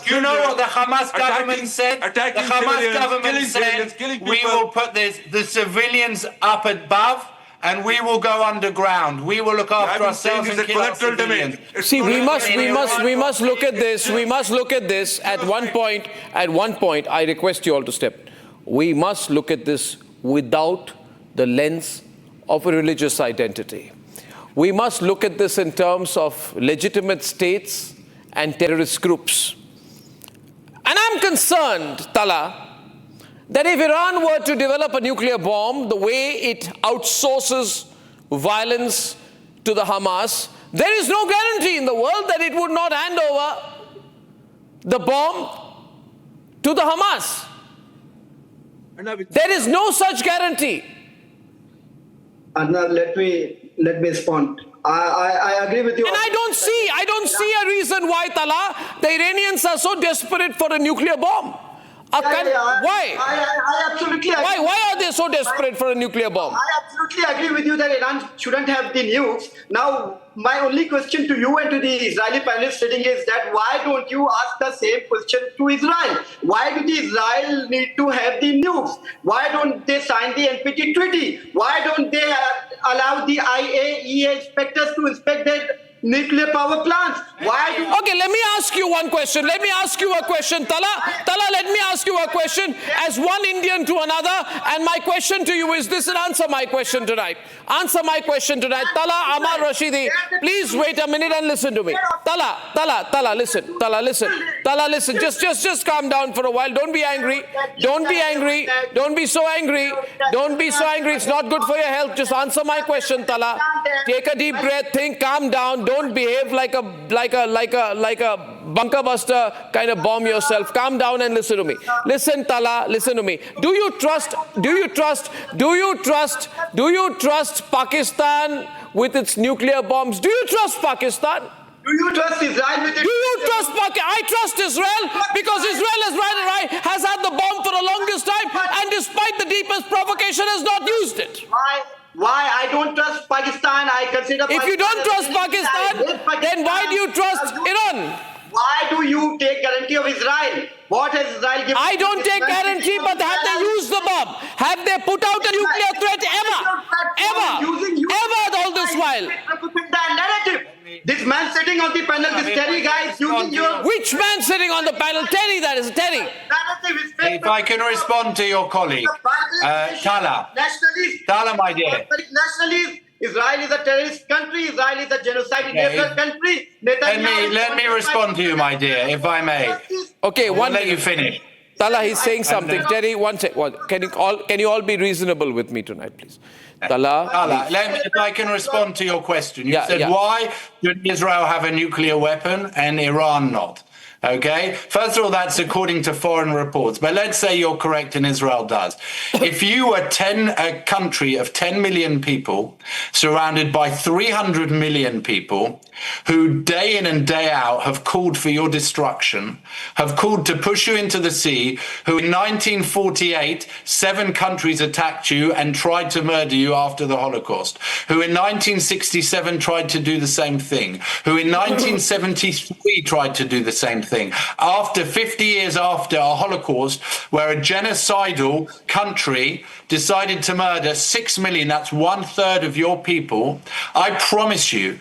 Speaker 13: Do you know what the Hamas government said? The Hamas government said we will put the civilians up above. And we will go underground. We will look after ourselves and kill our civilians.
Speaker 3: See, we must look at this. We must look at this at one point. At one point, I request you all to step. We must look at this without the lens of a religious identity. We must look at this in terms of legitimate states and terrorist groups. And I'm concerned, Tala, that if Iran were to develop a nuclear bomb, the way it outsources violence to the Hamas, there is no guarantee in the world that it would not hand over the bomb to the Hamas. There is no such guarantee.
Speaker 15: Arnab, let me respond. I agree with you.
Speaker 3: And I don't see a reason why, Tala, the Iranians are so desperate for a nuclear bomb. Why?
Speaker 15: I absolutely agree.
Speaker 3: Why are they so desperate for a nuclear bomb?
Speaker 15: I absolutely agree with you that Iran shouldn't have the nukes. Now, my only question to you and to the Israeli panelists sitting is that why don't you ask the same question to Israel? Why do the Israel need to have the nukes? Why don't they sign the NPT treaty? Why don't they allow the IAEA inspectors to inspect their nuclear power plants?
Speaker 3: Okay, let me ask you one question. Let me ask you a question, Tala, let me ask you a question as one Indian to another. And my question to you is this, and answer my question tonight. Answer my question tonight. Tala, Amar Rashidi, please wait a minute and listen to me. Tala, listen. Tala, listen. Just calm down for a while. Don't be angry. Don't be angry. Don't be so angry. Don't be so angry. It's not good for your health. Just answer my question, Tala. Take a deep breath. Think. Calm down. Don't behave like a bunker buster kind of bomb yourself. Calm down and listen to me. Listen, Tala, listen to me. Do you trust Pakistan with its nuclear bombs? Do you trust Pakistan?
Speaker 15: Do you trust Israel with it?
Speaker 3: Do you trust Pakistan? I trust Israel because Israel has had the bomb for the longest time, and despite the deepest provocation has not used it.
Speaker 15: Why? I don't trust Pakistan. I consider Pakistan.
Speaker 3: If you don't trust Pakistan, then why do you trust Iran?
Speaker 15: Why do you take guarantee of Israel? What has Israel given?
Speaker 3: I don't take guarantee, but have they used the bomb? Have they put out a nuclear threat ever? Ever all this while?
Speaker 15: Narrative. This man sitting on the panel, this Terry guy is using your...
Speaker 3: Which man sitting on the panel? Terry, that is Terry.
Speaker 13: If I can respond to your colleague, Tala. Tala, my dear.
Speaker 15: Nationalists. Israel is a terrorist country. Israel is a genocide country.
Speaker 13: Let me respond to you, my dear, if I may.
Speaker 3: Okay,
Speaker 13: let you finish.
Speaker 3: Tala, he's saying something. Terry, one second. Can you all be reasonable with me tonight, please? Tala,
Speaker 13: if I can respond to your question. You said, why should Israel have a nuclear weapon and Iran not? Okay, first of all, that's according to foreign reports. But let's say you're correct and Israel does. If you were a country of 10 million people surrounded by 300 million people who day in and day out have called for your destruction, have called to push you into the sea, who in 1948, 7 countries attacked you and tried to murder you after the Holocaust, who in 1967 tried to do the same thing, who in 1973 tried to do the same thing. After 50 years after a Holocaust, where a genocidal country decided to murder 6 million, that's 1/3 of your people, I promise you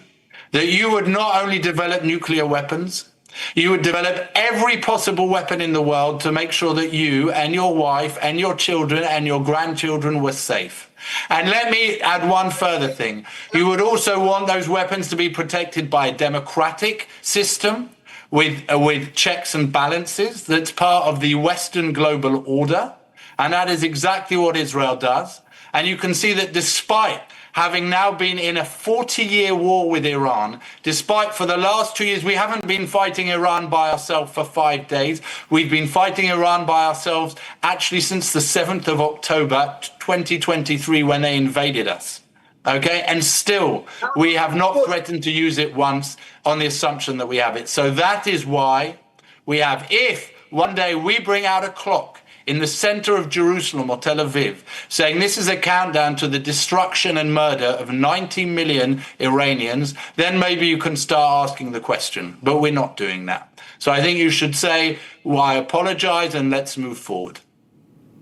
Speaker 13: that you would not only develop nuclear weapons, you would develop every possible weapon in the world to make sure that you and your wife and your children and your grandchildren were safe. And let me add one further thing. You would also want those weapons to be protected by a democratic system with checks and balances that's part of the Western global order. And that is exactly what Israel does. And you can see that despite having now been in a 40-year war with Iran, despite for the last 2 years, we haven't been fighting Iran by ourselves for 5 days. We've been fighting Iran by ourselves actually since the 7th of October, 2023, when they invaded us. Okay, and still we have not threatened to use it once on the assumption that we have it. So that is why we have, if one day we bring out a clock in the center of Jerusalem or Tel Aviv saying this is a countdown to the destruction and murder of 90 million Iranians, then maybe you can start asking the question. But we're not doing that. So I think you should say, well, I apologize and let's move forward.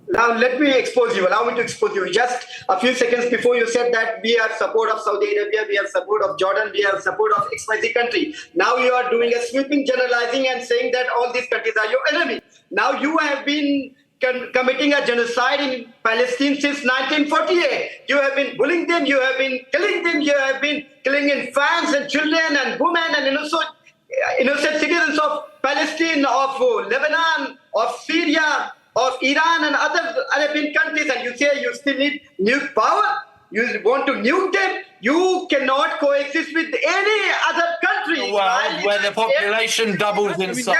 Speaker 15: Now, let me expose you. Allow me to expose you. Just a few seconds before you said that we have support of Saudi Arabia, we have support of Jordan, we have support of XYZ country. Now you are doing a sweeping generalizing and saying that all these countries are your enemy. Now you have been committing a genocide in Palestine since 1948. You have been bullying them, you have been killing them, you have been killing infants and children and women and innocent citizens of Palestine, of Lebanon, of Syria, of Iran and other Arabian countries, and you say you still need nuke power? You want to nuke them? You cannot coexist with any other country.
Speaker 13: Well, where the population doubles in size.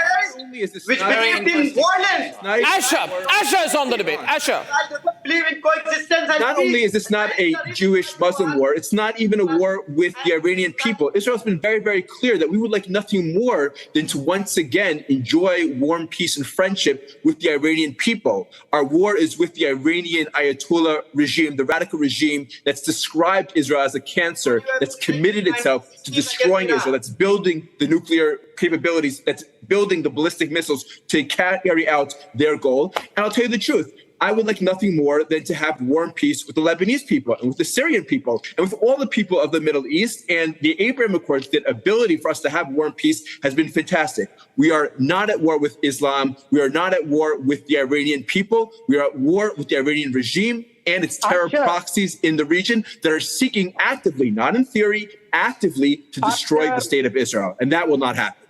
Speaker 15: Which believes in violence.
Speaker 3: Asha is on the debate. Asha.
Speaker 15: I don't believe in coexistence.
Speaker 16: Not only is this not a Jewish-Muslim war, it's not even a war with the Iranian people. Israel's been very, very clear that we would like nothing more than to once again enjoy warm peace and friendship with the Iranian people. Our war is with the Iranian Ayatollah regime, the radical regime that's described Israel as a cancer, that's committed itself to destroying Israel, that's building the nuclear capabilities, that's building the ballistic missiles to carry out their goal. And I'll tell you the truth, I would like nothing more than to have war and peace with the Lebanese people and with the Syrian people and with all the people of the Middle East. And the Abrahamic Accords, the ability for us to have war and peace has been fantastic. We are not at war with Islam. We are not at war with the Iranian people. We are at war with the Iranian regime and its terror proxies in the region that are seeking actively, not in theory, actively to destroy the state of Israel. And that will not happen.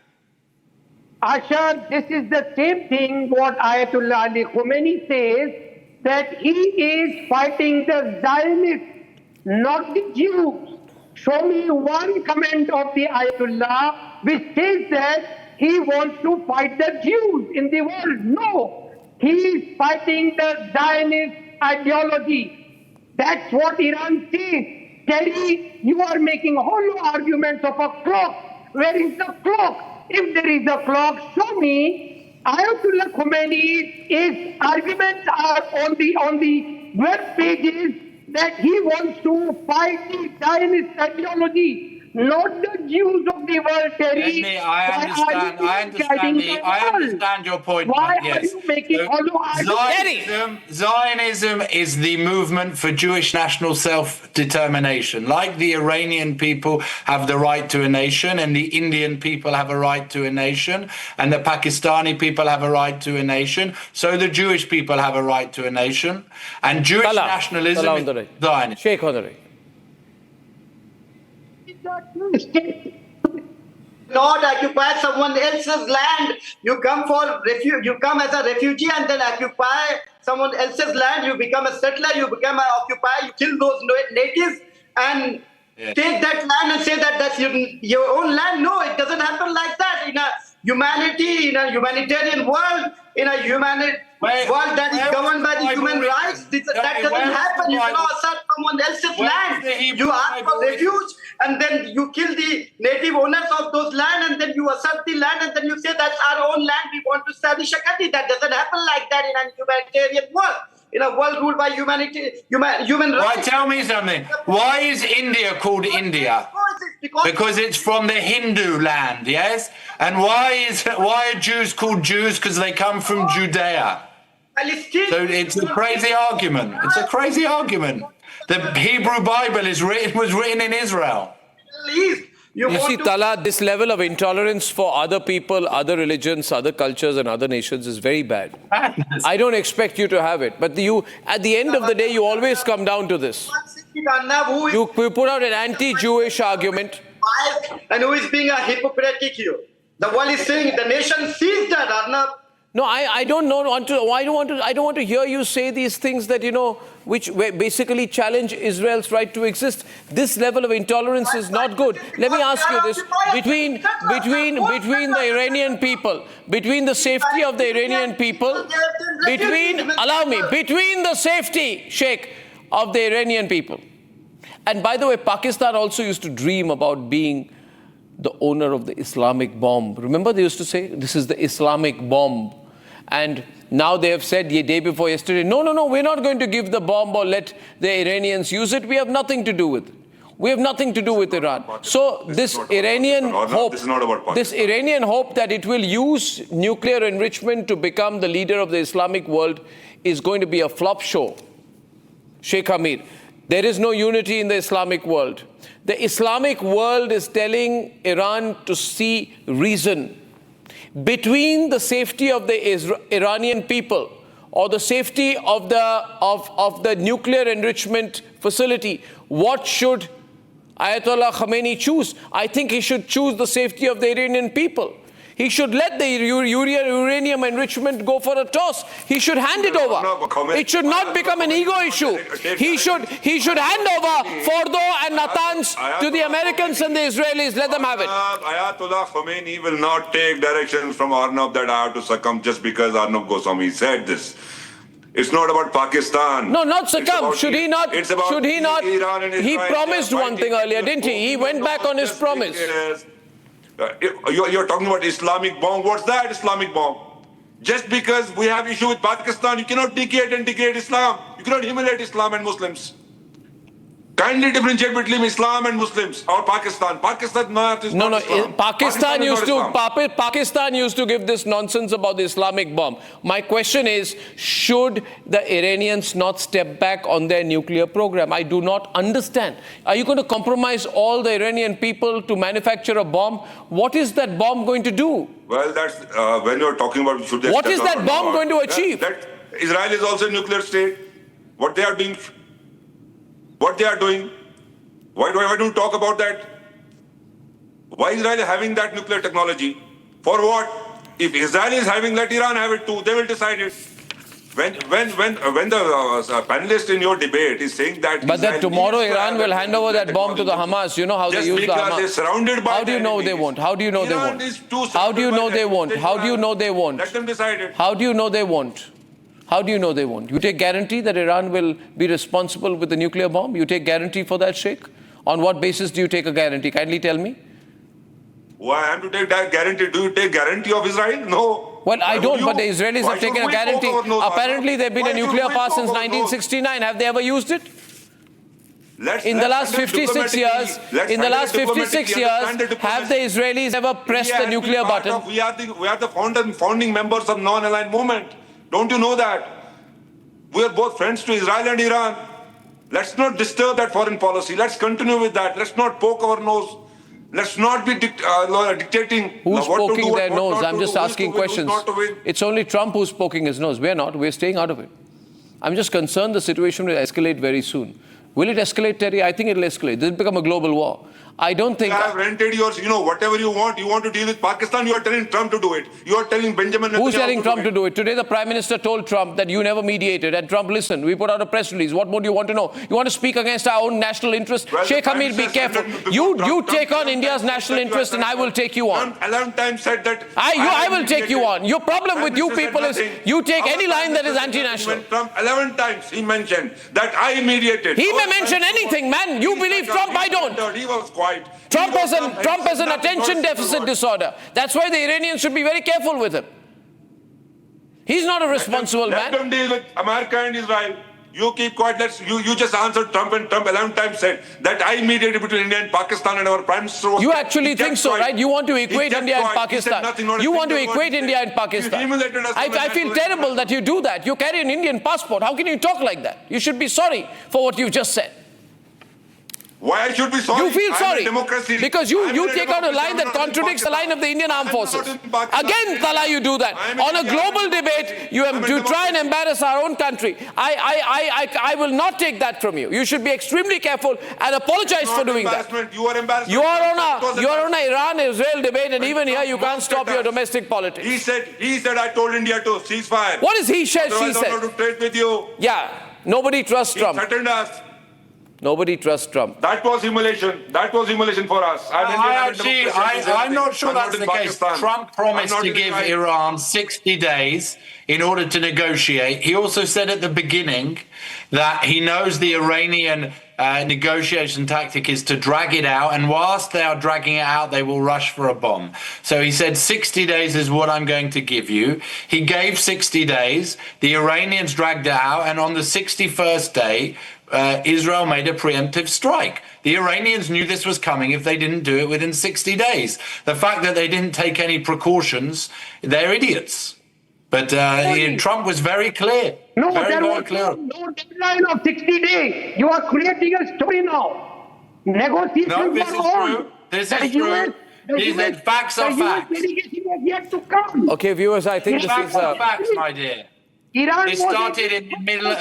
Speaker 14: Asha, this is the same thing what Ayatollah Ali Khamenei says, that he is fighting the Zionists, not the Jews. Show me one comment of the Ayatollah which says that he wants to fight the Jews in the world. No, he is fighting the Zionist ideology. That's what Iran says. Terry, you are making hollow arguments of a clock. Where is the clock? If there is a clock, show me. Ayatollah Khamenei's arguments are on the web pages that he wants to fight the Zionist ideology. not the Jews of the world, Terry.
Speaker 13: I understand your point.
Speaker 14: Why
Speaker 13: yes.
Speaker 14: are you making
Speaker 13: Zionism is the movement for Jewish national self-determination. Like the Iranian people have the right to a nation, and the Indian people have a right to a nation, and the Pakistani people have a right to a nation, so the Jewish people have a right to a nation. And Jewish nationalism is Zionism.
Speaker 3: Sheikh Honorary.
Speaker 15: Not occupy someone else's land. You come for you come as a refugee and then occupy someone else's land. You become a settler. You become an occupier. You kill those natives and take that land and say that that's your own land. No, it doesn't happen like that. In a humanitarian world, in a world that is governed by the human rights, that doesn't happen. You cannot assert someone else's land. You ask for refuge and then you kill the native owners of those land and then you assert the land and then you say that's our own land. We want to establish a country. That doesn't happen like that in a humanitarian world. In a world ruled by human rights.
Speaker 13: Why, tell me something. Why is India called India? Because it's from the Hindu land, yes? And why are Jews called Jews? Because they come from Judea. So it's a crazy argument. It's a crazy argument. The Hebrew Bible was written in Israel.
Speaker 3: You see, Tala, this level of intolerance for other people, other religions, other cultures and other nations is very bad. I don't expect you to have it. But at the end of the day, you always come down to this. You put out an anti-Jewish argument.
Speaker 15: And who is being a hypocritic here? The world is saying, the nation sees that, Arnab.
Speaker 3: No, I don't want to hear you say these things that, which basically challenge Israel's right to exist. This level of intolerance is not good. Let me ask you this. Between the Iranian people, between the safety of the Iranian people, between the safety, Sheikh, of the Iranian people. And by the way, Pakistan also used to dream about being the owner of the Islamic bomb. Remember, they used to say, this is the Islamic bomb. And now they have said, day before yesterday, no, we're not going to give the bomb or let the Iranians use it. We have nothing to do with it. We have nothing to do with Iran. So this Iranian hope that it will use nuclear enrichment to become the leader of the Islamic world is going to be a flop show. Sheikh Amir, there is no unity in the Islamic world. The Islamic world is telling Iran to see reason. Between the safety of the Iranian people or the safety of the nuclear enrichment facility, what should Ayatollah Khamenei choose? I think he should choose the safety of the Iranian people. He should let the uranium enrichment go for a toss. He should hand it over. It should not become an ego issue. He should hand over Fordo and Natanz to the Americans and the Israelis. Let them have it.
Speaker 17: Ayatollah Khamenei will not take directions from Arnab that I have to succumb just because Arnab Goswami said this. It's not about Pakistan.
Speaker 3: No, not succumb. Should he not? He promised one thing earlier, didn't he? He went back on his promise.
Speaker 17: You're talking about Islamic bomb. What's that Islamic bomb? Just because we have issue with Pakistan, you cannot degrade and degrade Islam. You cannot humiliate Islam and Muslims. Kindly differentiate between Islam and Muslims or Pakistan. Pakistan not Islam.
Speaker 3: Pakistan used to give this nonsense about the Islamic bomb. My question is, should the Iranians not step back on their nuclear program? I do not understand. Are you going to compromise all the Iranian people to manufacture a bomb? What is that bomb going to do?
Speaker 17: Well, that's when you're talking about should they
Speaker 3: what is that bomb going to achieve?
Speaker 17: That Israel is also a nuclear state. What they are doing. Why don't you talk about that? Why Israel is having that nuclear technology? For what? If Israel is having, let Iran have it too. They will decide it. When the panelist in your debate is saying that...
Speaker 3: But that tomorrow Iran will hand over that bomb to the Hamas. You know how they use the Hamas.
Speaker 17: They're surrounded by
Speaker 3: How do you know they won't? How do you know they won't? How do you know they won't? How do you know they won't?
Speaker 17: Let them decide it.
Speaker 3: How do you know they won't? How do you know they won't? You take guarantee that Iran will be responsible with the nuclear bomb? You take guarantee for that, Sheikh? On what basis do you take a guarantee? Kindly tell me.
Speaker 17: Why I am to take that guarantee? Do you take guarantee of Israel? No.
Speaker 3: Well, I don't, but the Israelis have taken a guarantee. Apparently, they've been a nuclear power since 1969. Have they ever used it? In the last 56 years, have the Israelis ever pressed the nuclear button?
Speaker 17: We are the founding members of non-aligned movement. Don't you know that? We are both friends to Israel and Iran. Let's not disturb that foreign policy. Let's continue with that. Let's not poke our nose. Let's not be dictating.
Speaker 3: Who's
Speaker 17: what
Speaker 3: poking
Speaker 17: to do,
Speaker 3: their
Speaker 17: what
Speaker 3: nose?
Speaker 17: not
Speaker 3: I'm
Speaker 17: to
Speaker 3: just
Speaker 17: do,
Speaker 3: asking
Speaker 17: who's to win,
Speaker 3: questions.
Speaker 17: who's not to win.
Speaker 3: It's only Trump who's poking his nose. We're not. We're staying out of it. I'm just concerned the situation will escalate very soon. Will it escalate, Terry? I think it'll escalate. This will become a global war. I don't think...
Speaker 17: You have rented yours, whatever you want to deal with Pakistan, you are telling Trump to do it. You are telling Benjamin Netanyahu
Speaker 3: Who's telling Trump
Speaker 17: do
Speaker 3: to do it? Today, the Prime Minister told Trump that you never mediated. And Trump listened. We put out a press release. What more do you want to know? You want to speak against our own national interest?
Speaker 17: Well,
Speaker 3: Sheikh Hamid, be careful. You take on India's national interest and I will take you on.
Speaker 17: A long time said that...
Speaker 3: I will take you on. Your problem with you people is you take any line that is anti-national.
Speaker 17: Trump 11 times he mentioned that I mediated.
Speaker 3: He may mention anything, man. You believe Trump, I don't.
Speaker 17: He was quiet.
Speaker 3: Trump has an attention deficit disorder. That's why the Iranians should be very careful with him. He's not a responsible man.
Speaker 17: Let them deal with America and Israel. You keep quiet. You just answered Trump, and Trump 11 times said that I mediated between India and Pakistan, and our Prime Minister was...
Speaker 3: You actually think so, right? You want to equate India and Pakistan.
Speaker 17: You
Speaker 3: want to equate India and Pakistan. I feel terrible that you do that. You carry an Indian passport. How can you talk like that? You should be sorry for what you've just said.
Speaker 17: Why I should be sorry?
Speaker 3: You feel sorry
Speaker 17: democracy.
Speaker 3: because you take on a line that contradicts the line of the Indian Armed Forces. Again, Tala, you do that. On a global debate, you try and embarrass our own country. I will not take that from you. You should be extremely careful and apologize for doing that.
Speaker 17: You are embarrassed.
Speaker 3: You are on a Iran-Israel debate, and even here you can't stop your domestic politics.
Speaker 17: He said I told India to cease fire.
Speaker 3: What is he said? She said.
Speaker 17: I don't want to trade with you.
Speaker 3: Yeah, nobody trusts Trump.
Speaker 17: He threatened us.
Speaker 3: Nobody trusts Trump.
Speaker 17: That was humiliation. That was humiliation for us.
Speaker 13: I'm not sure that's the case. Trump promised to give Iran 60 days in order to negotiate. He also said at the beginning that he knows the Iranian negotiation tactic is to drag it out, and whilst they are dragging it out, they will rush for a bomb. So he said 60 days is what I'm going to give you. He gave 60 days. The Iranians dragged it out, and on the 61st day, Israel made a preemptive strike. The Iranians knew this was coming if they didn't do it within 60 days. The fact that they didn't take any precautions, they're idiots. But Trump was very clear.
Speaker 14: No, there was no deadline of 60 days. You are creating a story now. Negotiations
Speaker 13: no, this
Speaker 14: are
Speaker 13: is
Speaker 14: on.
Speaker 13: true. This is true. The facts are facts.
Speaker 14: Yet to come.
Speaker 3: Okay, viewers, I think this is...
Speaker 13: Facts are facts, my dear.
Speaker 14: Iran
Speaker 13: it started in the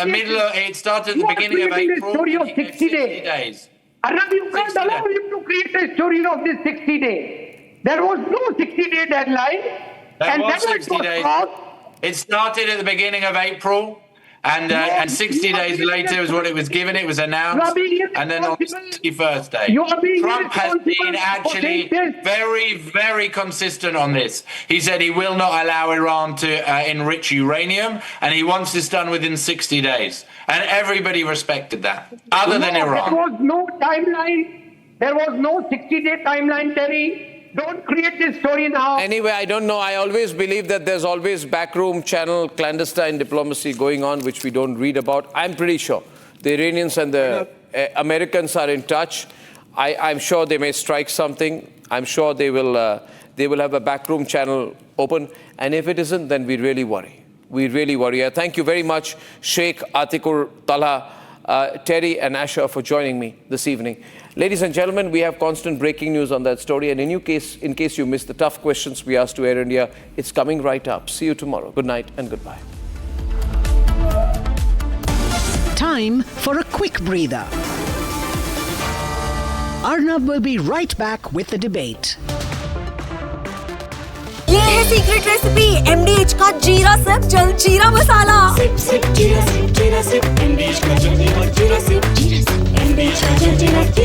Speaker 13: middle. It started at the beginning of April.
Speaker 14: Story of 60 days. Arnab, you can't allow him to create a story of this 60 days. There was no 60-day deadline.
Speaker 13: There was 60 days. It started at the beginning of April, and 60 days later was what it was given. It was announced, and then on the 61st day, Trump has been actually very, very consistent on this. He said he will not allow Iran to enrich uranium, and he wants this done within 60 days. And everybody respected that, other than Iran.
Speaker 14: There was no timeline. There was no 60-day timeline, Terry. Don't create this story now.
Speaker 3: Anyway, I don't know. I always believe that there's always backroom channel, clandestine diplomacy going on, which we don't read about. I'm pretty sure the Iranians and the Americans are in touch. I'm sure they may strike something. I'm sure they will have a backroom channel open. And if it isn't, then we really worry. We really worry. Thank you very much, Sheikh Atikur Talha, Terry and Asher for joining me this evening. Ladies and gentlemen, we have constant breaking news on that story. And in case you missed the tough questions we asked to Air India, it's coming right up. See you tomorrow. Good night and goodbye.
Speaker 2: Time for a quick breather. Arnab will be right back with the debate.
Speaker 18: ये है secret recipe MDH का जीरा SIP जल जीरा मसाला SIP SIP जीरा SIP MDH का जल जीरा सिप MDH का जल जीरा सिप